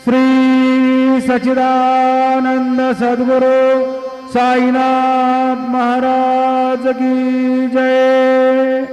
श्री सच्चिदानंद सद्गुरु साईनाथ महाराज की जय।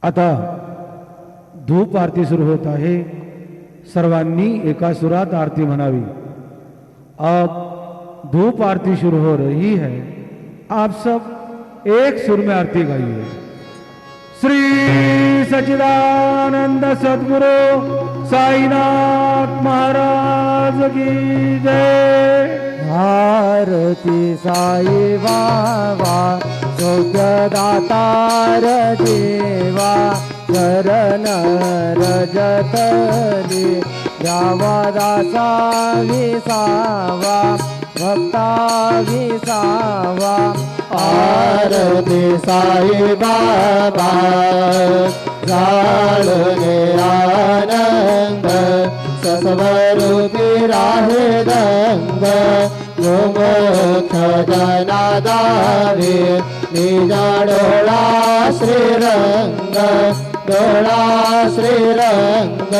आता धूप आरती सुरू होत आहे। सर्वांनी एका सुरात आरती म्हणावी। अब धूप आरती शुरू हो रही है, आप सब एक सुर में आरती गाइए। श्री सच्चिदानंद सद्गुरु साईनाथ महाराज की जय। आरती साई बाबा सौख्यदातार देवा, शरण रजतली द्यावा दासा विसावा, भक्ता विसावा। आरती साई बाबा जाळणे आनंद, सस्वरूपी राहे दंग, गोमुख जनादावी निज डोळा श्रीरंग, डोळा श्रीरंग।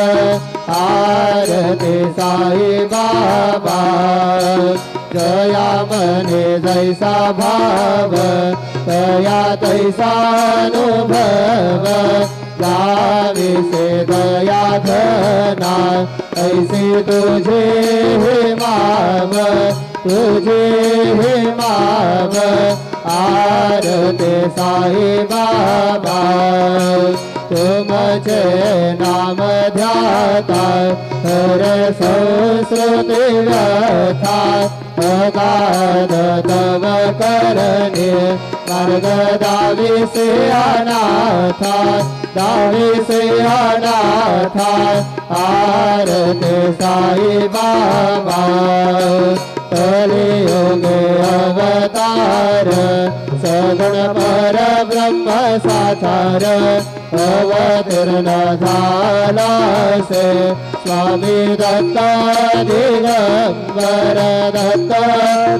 आरती साई बाबा जया मने जैसा भाव, तया तैसा अनुभव, गावी से दया घना, ऐसी तुझे हे माव, तुझे हे माव। आरती साई बाबा तुमचे नाम ध्याता, हर संस्कृती व्यथा, अगाध तव करणे, मार्ग दावी से अनाथा, दावी से अनाथा। आरती साई बाबा कलियुगे अवतार, सगुण पर ब्रह्म साकार, अवतीर्ण झाला से स्वामी दत्त दिगंबर, दत्त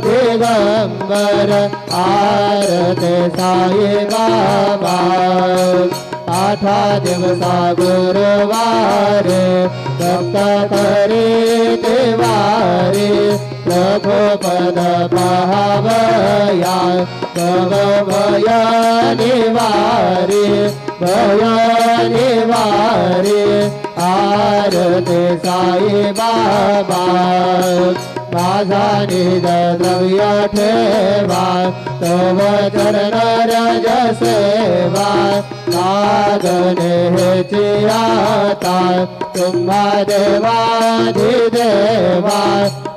दिगंबर। आरती साई बाबा आठा दिवसा गुरुवार, भक्त करे देवारे, प्रभु पद पावया, तव भय निवारे, भय निवारे। आरती साई बाबा माझा निज द्रव्य ठेवा, तव चरण रज सेवा, लागणे हेची आता, तुम्हा देवाधिदेवा,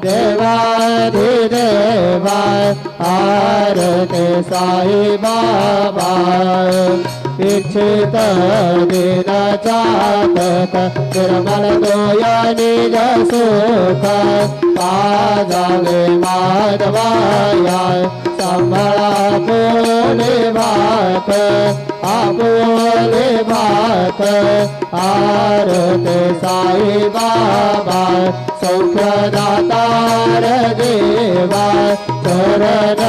देवाधिदेवा। आरती साई बाबा इच्छित दिन चातक निर्मल दोय निज सुख पाजावे माधवाया संभळा पोले भात आपोले भात आरते साई बाबा सौख्यदातार देवा चरण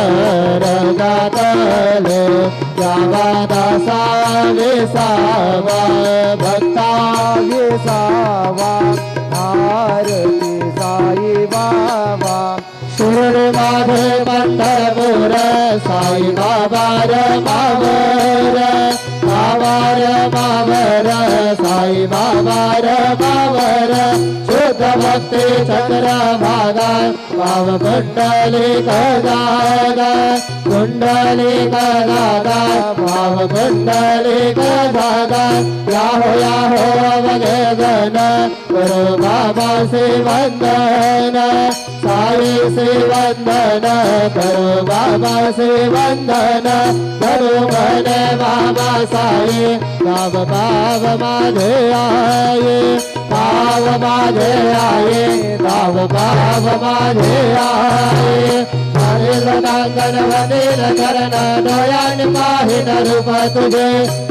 रंगातले जावा दासा विसावा भक्ता विसावा आरती साई बाबा सुर माधे पंढरपूर साई बाबा मावर मावर मावर साई बाबा मावर शुद्ध भक्ति चंद्र भागा भाव कुंडली कदागा कुंडली कदागा भाव कुंडली कदागा याहो अवगन गुरु बाबा से वंदन साई से वंदन करो बाबा से वंदन करो मन बाबा साई बाब बाब माधे आए बाब माधे आए बाब बाब माधे आए गण वनील चरण नयन पाहिन रूप तुझे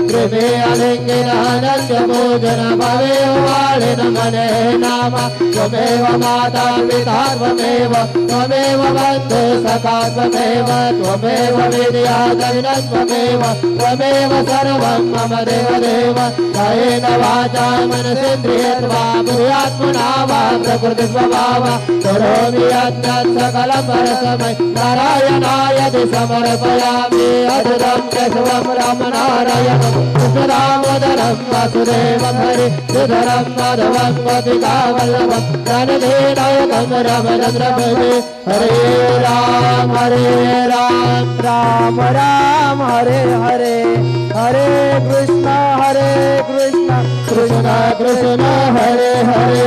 कृपे अलिंगिन अनंत भोजन भवे वालिन मने नाम त्वमेव माता पिता त्वमेव त्वमेव बन्धु सखा त्वमेव त्वमेव विद्या दरिणं त्वमेव त्वमेव सर्वं मम देव देव कायेन वाचा मनसेन्द्रियर्वा बुद्ध्यात्मना वा प्रकृतिस्वभाव करोमि यत्तत् सकलं परस्मै नारायणाय समर्पयामि अद्भुतं केशवं रामनारायणं कृष्णदामोदरं वासुदेवं हरि श्रीधरं माधवं गोपिकावल्लभं ज्ञानदेनायकं रामचन्द्रपति हरे राम राम राम हरे हरे हरे कृष्ण कृष्ण कृष्ण हरे हरे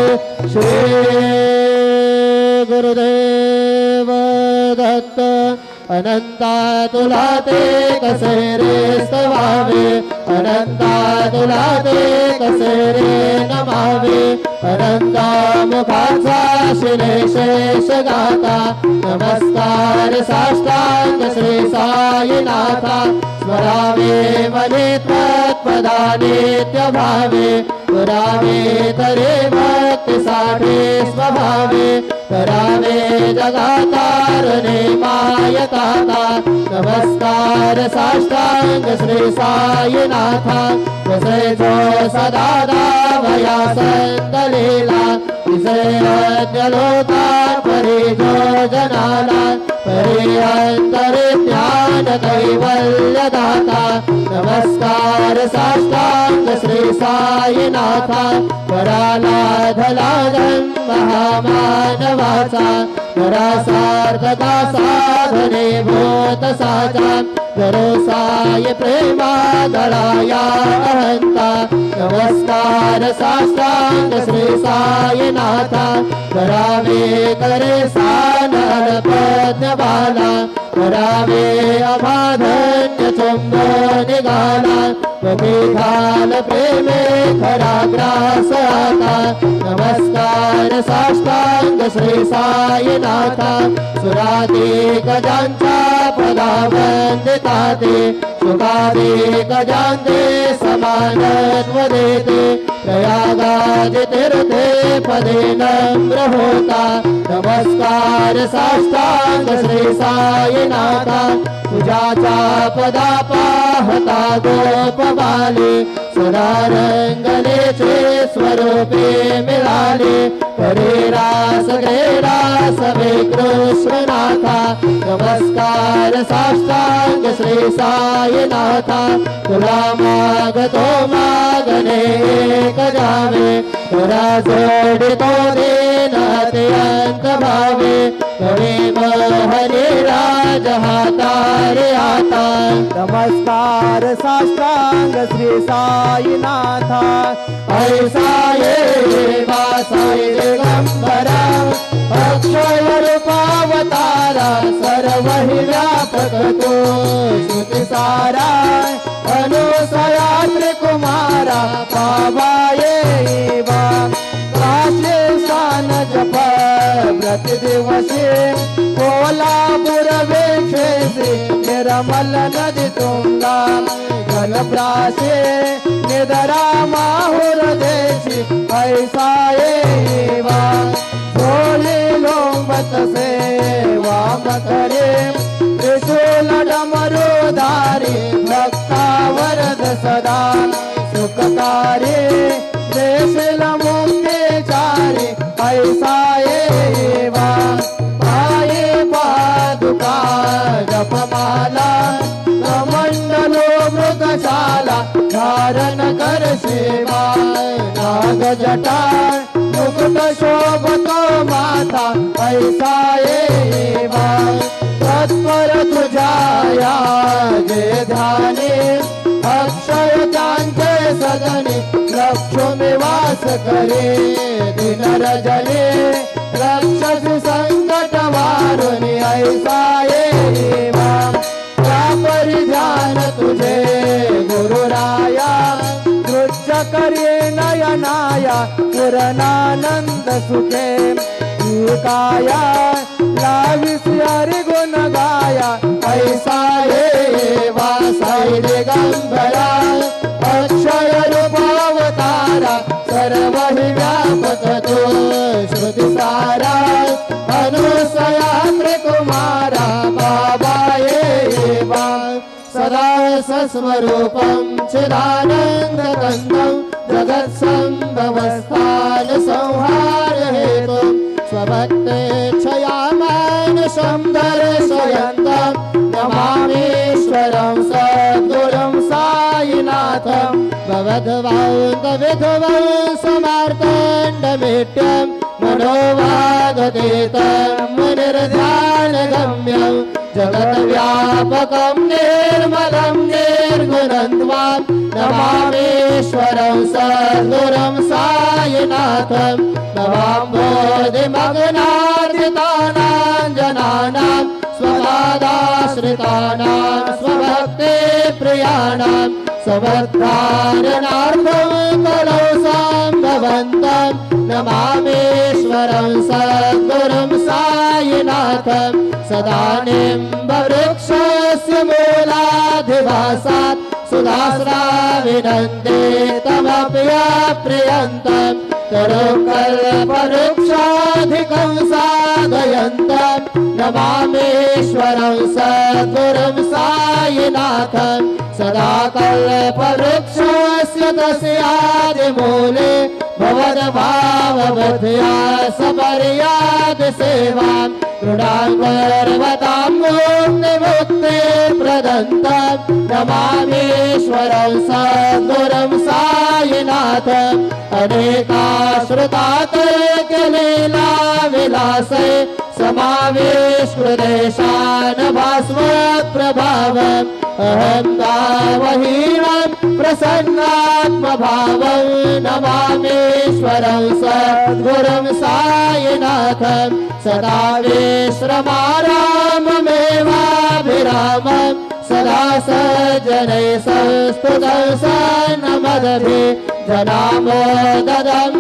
श्री गुरुदेव दत्त अनंता तुला ते कसे रे स्तवावे अनंता तुला ते कसे रे नमावे अनंता मुखाचा शिरे शेष गाता नमस्कार साष्टांग श्री साईनाथा स्मरावे मने त्वत्पदा नित्य भावे पुरावे तरे भक्ति साठे स्वभावे करावे जगातारणे मायताता नमस्कार साष्टांग श्री साईनाथा विषय जो सदा दावया संतलीला विषय लोकात परी जो जनाला परी अंतरे ज्ञान कैवल्य दाता नमस्कार साष्टांग श्री साईनाथा परालाधलादं महामानवाचा नरासार्थका साधने भूत साचा करो साई प्रेमा दळाया अहंता नमस्कार साष्टांग श्री साईनाथा करावे करे सानल पद्म बाला करावे अभाधन्य चुंब निघाला घाल प्रेमे खरा ग्रास आता नमस्कार साष्टांग श्री साईनाथा सुराती गजांचा पदा वंदिता ते सुखादी गजांते समानत्व देते प्रयागाज तीर्थे पदे नम्र होता नमस्कार साष्टांग श्री साईनाथा तुझ्याचा पदा पाहता गोपबाले सदा रंगलेचे स्वरूपे मिळाले करे रास वे कृष्णनाथा नमस्कार साष्टांग श्री साईनाथा तुला मागतो मागणे एक जावे तुला जोडितो देन अत्यंत भावे कवी हरे राज हातारे आता नमस्कार साष्टांग श्री साईनाथा ऐसा ये साई दिगंबरा अक्षय रूपावतारा सर्व ही व्यापक तो श्रुती सारा अनुसया काशी कोल्हापूर वीक्षेसी निर्मल नदी तुंगा घनप्राशी निधरा माहुर देशी ऐसा येवा सोली लोंबत सेवा मकरे त्रिशूल डमरुधारी भक्तावरद सदा सुखकारी देशील मुक्तीचारी ऐसा येवा पायी पादुका जपमाला कमंडलो मृगशाला धारण कर सेवा नाग जटा मुकुट शोभत माता ऐसा येवा तत्पर तुझाया जे ध्याने अक्षय त्यांचे सदने लक्ष्मी वास करे दिन रजने रक्षसी संकट वारुणी ऐसा येवा त्या परिध्यान तुझे गुरुराया दृश्य करे नयनाया पूर्णानंद सुखे काया लाविस हरि गुण गाया ऐसा येवा साई दिगंबरा अक्षय रूपावतारा सर्व हि व्यापक तो श्रुति सारा अनुसया त्रिकुमारा बाबा येवा सदा सस्वरूपं चिदानन्दकन्दं जगत्सम्भवस्थान संहार हेतुं स्वभक्तेच्छयामानसं दर्शयन्तं नमामीश्वरं सद्गुरुं साईनाथं भवद्वान्तविधवं समार्तण्डमेट्यं मनोवागतीतं मुनिर्ध्यानगम्यं जगद्व्यापकं निर्मलं निर्गुणन्त्वां नमामीश्वरं सद्गुरुं साईनाथं नमाम्भोधिमग्नार्जितानां जनानां स्वपादाश्रितानां स्वभक्तिप्रियाणां समर्थारणार्थं कलौ सम्भवन्तं नमामीश्वरं सद्गुरुं साईनाथं सदा निम्बवृक्षस्य मूलाधिवासात् सुधास्राविनन्दे तमप्रियप्रियन्तं तरुकल्पवृक्षाधिकं साधयन्तं नमामीश्वरं सद्गुरुं साईनाथं सदा कल्पवृक्षस्य तस्यादिमूले भवद्भावबुद्ध्या सपर्याद सेवां दृढाङ्गर्वतां मुक्तिमुक्ते प्रदन्तं नमामीश्वरं सद्गुरुं साईनाथं अनेकाश्रुतातर्कलीला विलासे समावेशदेशान् भास्वप्रभावम् अहं दावहीनं प्रसन्नात्मभावं नमामीश्वरं सद्गुरुं साईनाथं सदा विश्रमाराममेवाभिरामं सदा सज्जनैः संस्तुतं सन्नमदभिः जनामोददं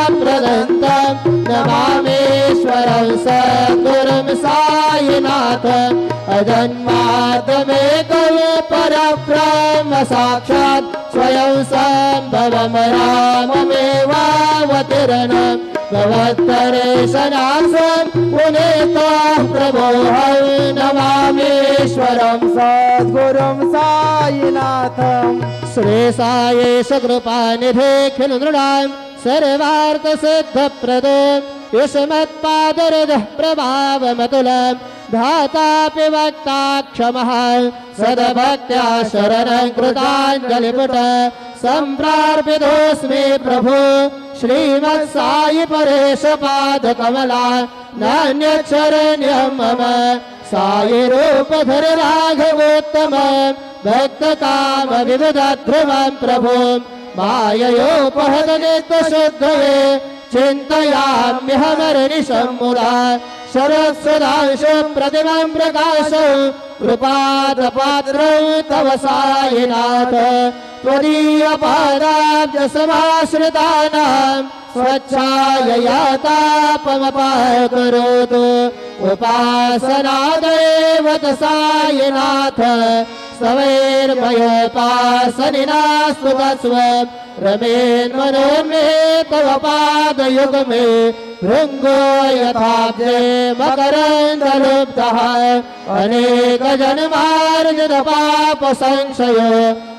भक्तवदरप्रदन्तं नमामीश्वरं सद्गुरुं साईनाथं अजन्माद्यमेकं परब्रह्म साक्षात् स्वयं सम्भवं राममेवावतीर्णं भवत्तरेशनासं पुनीतं प्रभोहं नमामीश्वरं सद्गुरुं साईनाथं श्री सायेश कृपानिधे खिल नृणां सर्वार्थसिद्धप्रदो युष्मत्पादरजः प्रभावमतुलं धातापि वक्ता क्षमः सद्भक्त्या शरणं कृताञ्जलिपुट सम्प्रार्पितोऽस्मि प्रभो श्रीमत्साई परेश पादकमला नान्यच्छरण्यं मम साई रूपधर राघवोत्तम भक्तकाम विविधध्रुवं प्रभो माययोपहत नित्यशुद्धये चिन्तयाम्यहमर्निशं मुदा शरत्सुधांशुं प्रतिमं प्रकाश कृपादपात्रं तव सायिनाथ त्वदीयपादाब्जसमाश्रितानां स्वच्छायया तापमपाकरोतु उपासनादेव सायिनाथ सवैर्भयोपासनिना स्तुतस्व रमेन् मनोन्मे तव पादयुग्मे भृङ्गो यथाब्जे मकरन्दलुब्धः अनेकजन्मार्जित पापसंशयो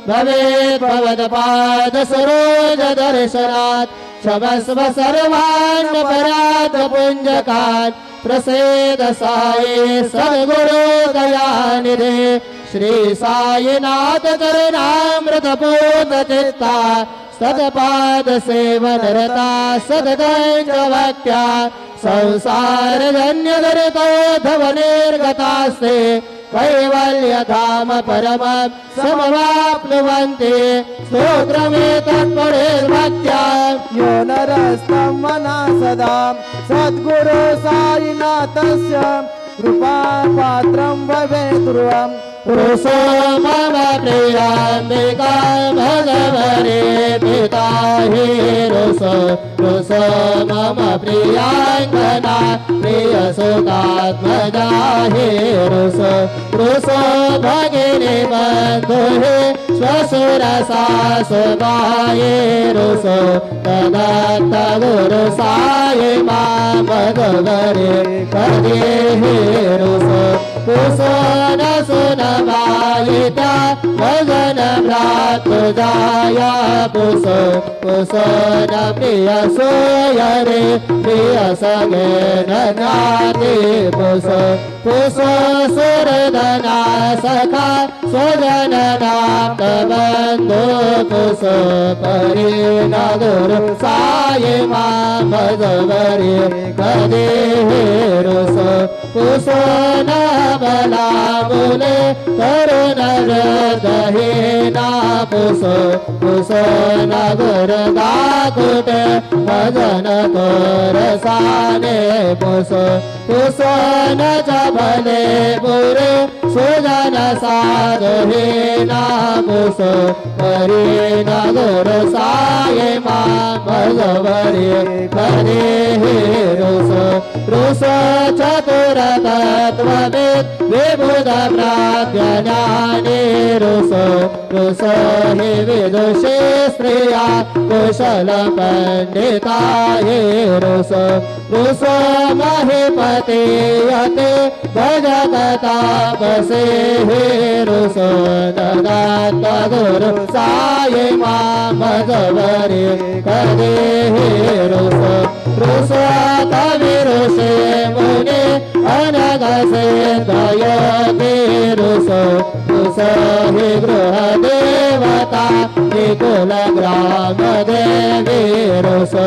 भवेत् भवत्पादसरोजदर्शनात् क्षमस्व सर्वान् अपराधपुञ्जकान् प्रसीद साई सद्गुरु दयानिधे श्री साईनाथ चरणामृतपूर्ण चित्ता सतपाद सेवन रता सदगंजवक्या संसार धन्य धव निर्गतास्ते कैवल्यधाम परम समवाप्नुवन्ति स्तोत्रमेतत्परेर्भक्त्या यो नरस्तं मना सदा सद्गुरु साईनाथस्य कृपापात्रं भवेत् ध्रुवम् पुरुषो मम प्रियाम्बिका भगवरे पिता हि रुषो मम प्रियाङ्गना प्रियसुतात्मजा हि रुषो भगिनी बन्धुः श्वशुरसासुमाये रुषो तदत्त गुरु साई मां भगवरे पदे हि रुषो न सुनवायिता भजन भ्रातृजाया पुषो न प्रिय सोयरे प्रिय सगे नाति पुषो सुरदना सखा स्वजन नाम बंधु पुषो परि न गुरु साई मां भगवरे कदे रुषो पुषो न बला बोले तरुण हृदयेना पुषो न गुरुदा कुट भजन तोरसाने पुषो न जबले बुरे सुजन साधुहीना पुषो परि न गुरु साई मां भगवरे करे रुषो चतुर तत्त्वविद् विबुध प्राज्ञानी रुषो हि विदुषे स्त्रिया कुशल पंडिता हि रुषो महीपति यते भजगतापसे हि रुषो ददात गुरु साई मां भगवरे करे रुषो कविरुषे मुनि अनगसे दयोगे रुषो हि गृह देवता निकुल ग्राम देवी रुषो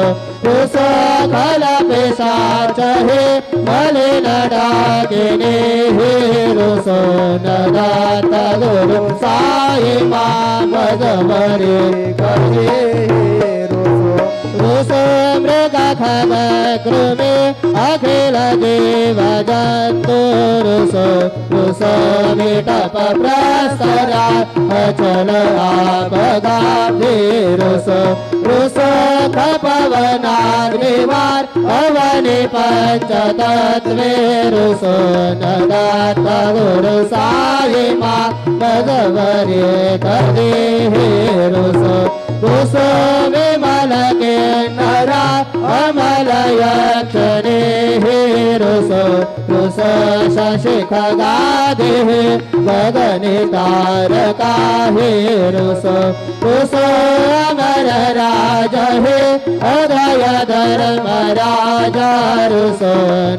खल पिशाच हि मलिन डाकिनी हि रुषो नदात गुरु साई मां भगवरे करे रुषो मृग खग कृमि अखिल देव जन्तु रुषो विटप प्रस्तरा अचल आपगाब्धि रुषो खपवनाग्निवार अवनि पंचतत्त्वे रुषो नदात गुरु साई मां भगवरे कदे रुषो विमल के नरा अमल यक्षणे रुषो शशि खगादे गगनि तारका रुषो अमर राज अदय धर्म राजा रुषो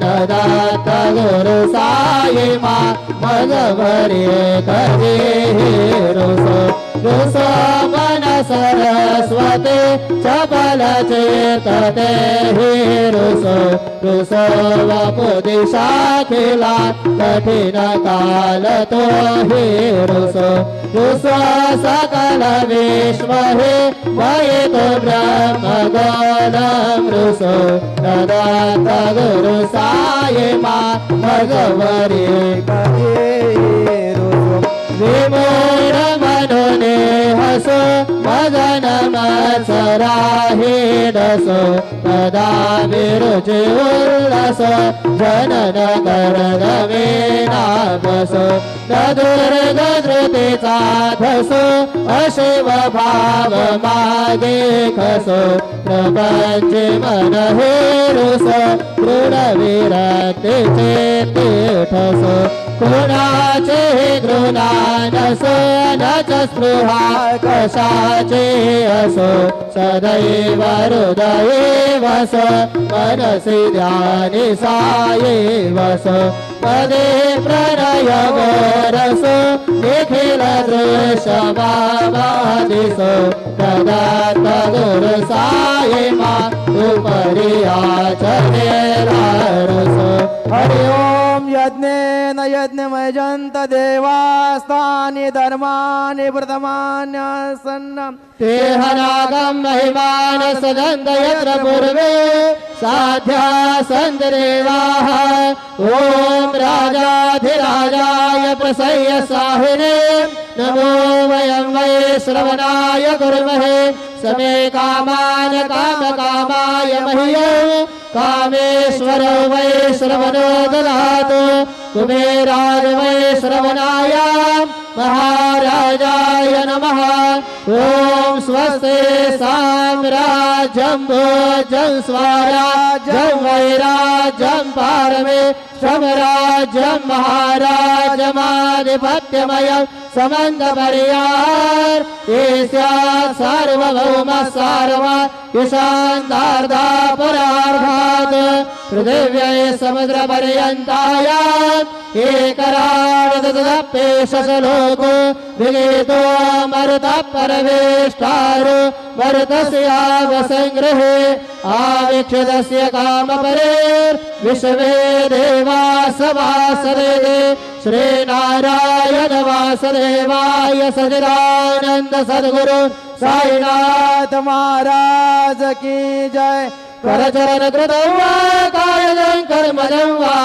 नदात गुरु साई मां भगवरे करे रुषो मन सरस्वती चपल चेतते हि रुसो रुसो वपुदिशा खिला कठिन काल तो हि रुसो रुसो सकल विश्व हि वयतु ब्रह्म गोलम रुसो ददात गुरु साई मा भगवरी विमूढ मनोने हसो मदन मत्सराहि दसो तदा विरुचि उल्लसो जनन करगमे नामसो दुर्ग धृतिचा धसो अशिव भाव मागे खसो प्रपंच मन हेरुसो दृढ विरक्तीचे तीर्थसो कुणाचे घृणानसो नच स्पृहा कशाचे असो सदैव हृदये वसो मनसि ध्यानि साये वसो पदे प्रणय गोरसो निखिल दृश्य बाबादिसो ददात गुरु साई मा उपरि आचरे रसो हरि ओम यज्ञेन यज्ञमयजन्त देवास्तानि धर्माणि प्रथमान्यसन्नम् तेहनागम महिमान सदन्त यत्र पूर्वे साध्या सन्त देवाः ॐ राजाधिराजाय प्रसह्य साहिने नमो वयं वै श्रवणाय कुर्महे समे कामान कामकामाय मह्यं कामेश्वर वै श्रवणो ददातु कुबेराय वै श्रवणाय महाराजाय नमः ॐ स्वस्ते साम्राज्यं भोजं स्वराज्यं वैराज्यं पारमे स्वराज्यं महाराजमाधिपत्यमयं समन्तपर्यार ईस्यात् सार्वभौम सार्वा ईशान्तार्धा परार्धात् पृथिव्यै समुद्रपर्यन्तायाम् एकराडदपेशलोको विगीतो मरुतः परवेष्टारो मरुतस्यावसङ्गृहे आवीक्षितस्य कामपरेर् विश्वे देवा सवासदे श्रीनारायण वासुदेवाय सचिदानन्द सद्गुरु साईनाथ महाराज की जय करचरण कृतं वा कायजं कर्मजं वा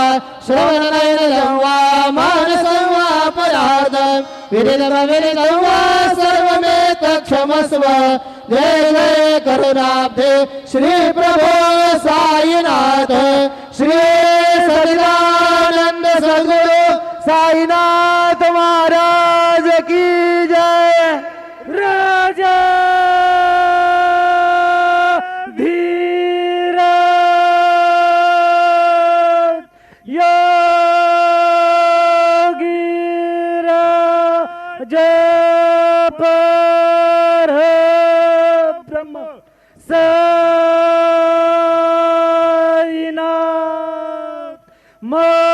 श्रवणनयनं वा मानसं वा परार्धं विदितं वा सर्वमेतत्क्षमस्व जय जय करुणाब्धे श्री प्रभो साईनाथ श्री सच्चिदानंद सद्गुरु साईनाथ महाराज की जय राजा जय पर ब्रह्म साईनाथ महाराज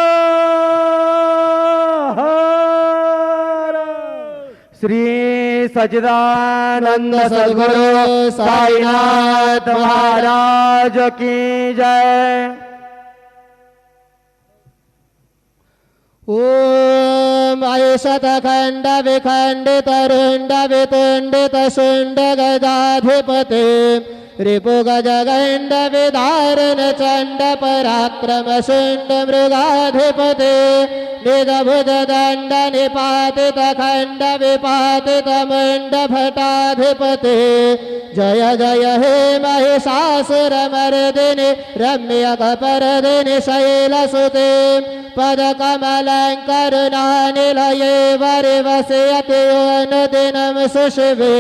श्री सच्चिदानंद सद्गुरु साईनाथ महाराज की जय। ओम आयुषत खंड विखंडित रुंड वितुंडित शुंड गजाधिपते रिपु गज गंड विदारण चंड पराक्रम शुंड मृगाधिपते निधभुज दंड निपातित खंड विपातित मुंड भटाधिपते जय जय हे महिषासुर मर्दिनि रम्य कपर्दिनि शैलसुते पदकमलङ्करुणानिलये वरिवसयति योऽनुदिनं सुशिवे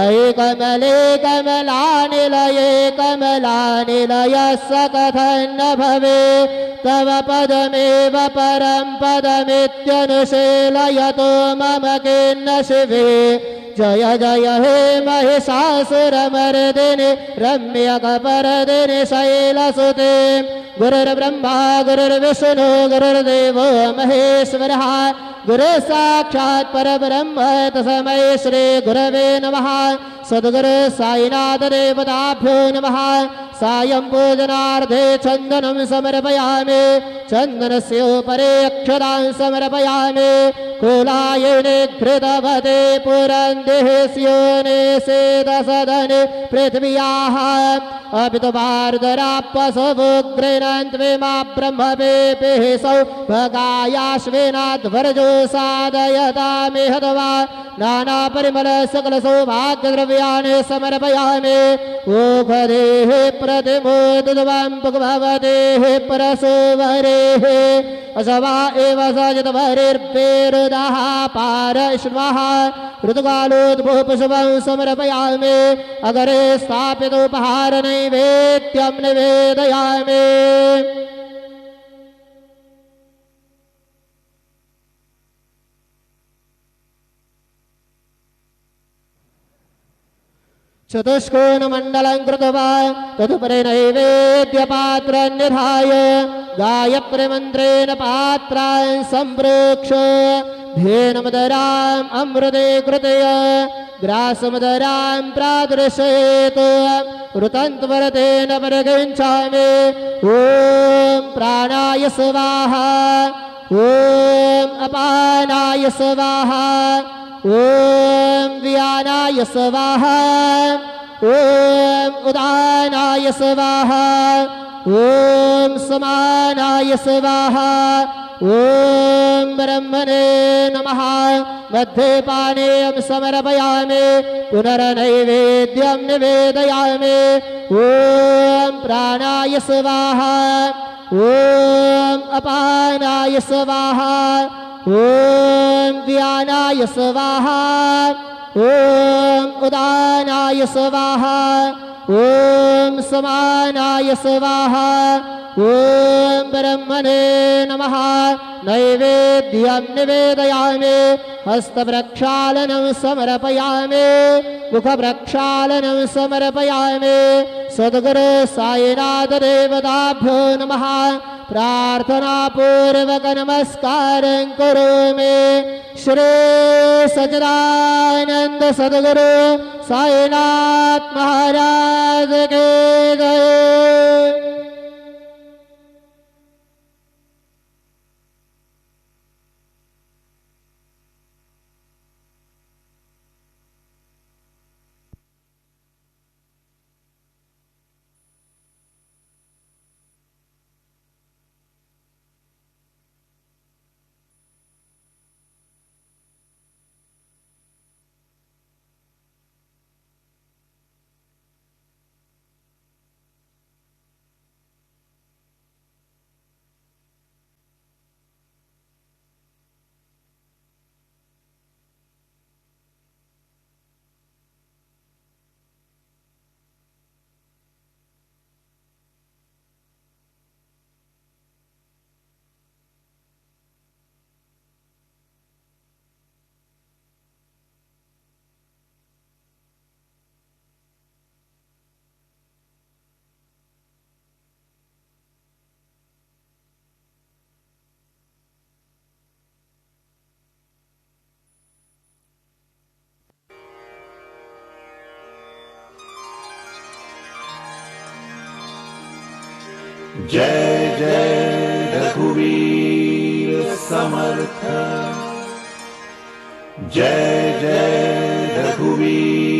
अयि कमले कमलानिलये कमलानिलयस्य कथन्न भवे तव पदमेव परं पदमित्यनुशीलयतो मम किन्न शिवे जय जय हे महिषासुरमर्दिनि रम्यकपर्दिनि शैलसुते गुरुर्ब्रह्मा गुरुर्विष्णु गुरुर्देवो महेश्वरः गुरु साक्षात् परब्रह्म तस्मै श्री गुरवे नमः। सद्गुरु साईनाथ देवताभ्यो नमः सायं पूजनार्थे चन्दनं समर्पयामि चन्दनस्योपरि अक्षतां समर्पयामि कुलायने घृतवते पुरन्देस्योने सेदसदने पृथिव्याः अपितुवार्धरापसवुग्रेणन्त्वेमा ब्रह्मवेपेः सौभगायाश्वेनाध्वर्जो साधयतामि हतवा नानापरिमल सकलसौभाग्यद्रव्याणि समर्पयामि ओघदेः प्रतिमोदुद्वां भगवतेः परसोवरेः असवा एव सजितवरिर्पेरुदः पारश्वः ऋतुकालोद्भूपशुभं समर्पयामि अगरे स्थापितोपहारनैवेद्यं निवेदयामि चतुष्कोणमण्डलं कृत्वा तदुपरि नैवेद्यपात्रं निधाय गायत्रीमन्त्रेण पात्रान् सम्प्रोक्ष धेनुमदराम् अमृते कृतय ग्रासमदरां प्रादर्शयेत् ऋतन्त्वरतेन परिगच्छामि ॐ प्राणाय स्वाहा ॐ अपानाय स्वाहा ॐ व्यानाय स्वाहा ॐ उदानाय स्वाहा ॐ समानाय स्वाहा ॐ ब्रह्मणे नमः मध्यपानीयं समर्पयामि पुनर्नैवेद्यं निवेदयामि ॐ प्राणाय स्वाहा ॐ अपानाय स्वाहा ॐ व्यानाय स्वाहा ॐ उदानाय स्वाहा ॐ समानाय स्वाहा ॐ ब्रह्मणे नमः नैवेद्यं निवेदयामि हस्तप्रक्षालनं समर्पयामि मुखप्रक्षालनं समर्पयामि सद्गुरु साईनाथ देवताभ्यो नमः प्रार्थनापूर्वक नमस्कारं करोमि श्री सच्चिदानंद सद्गुरु साईनाथ महाराज के जय। जय जय रघुवीर समर्थ, जय जय रघुवीर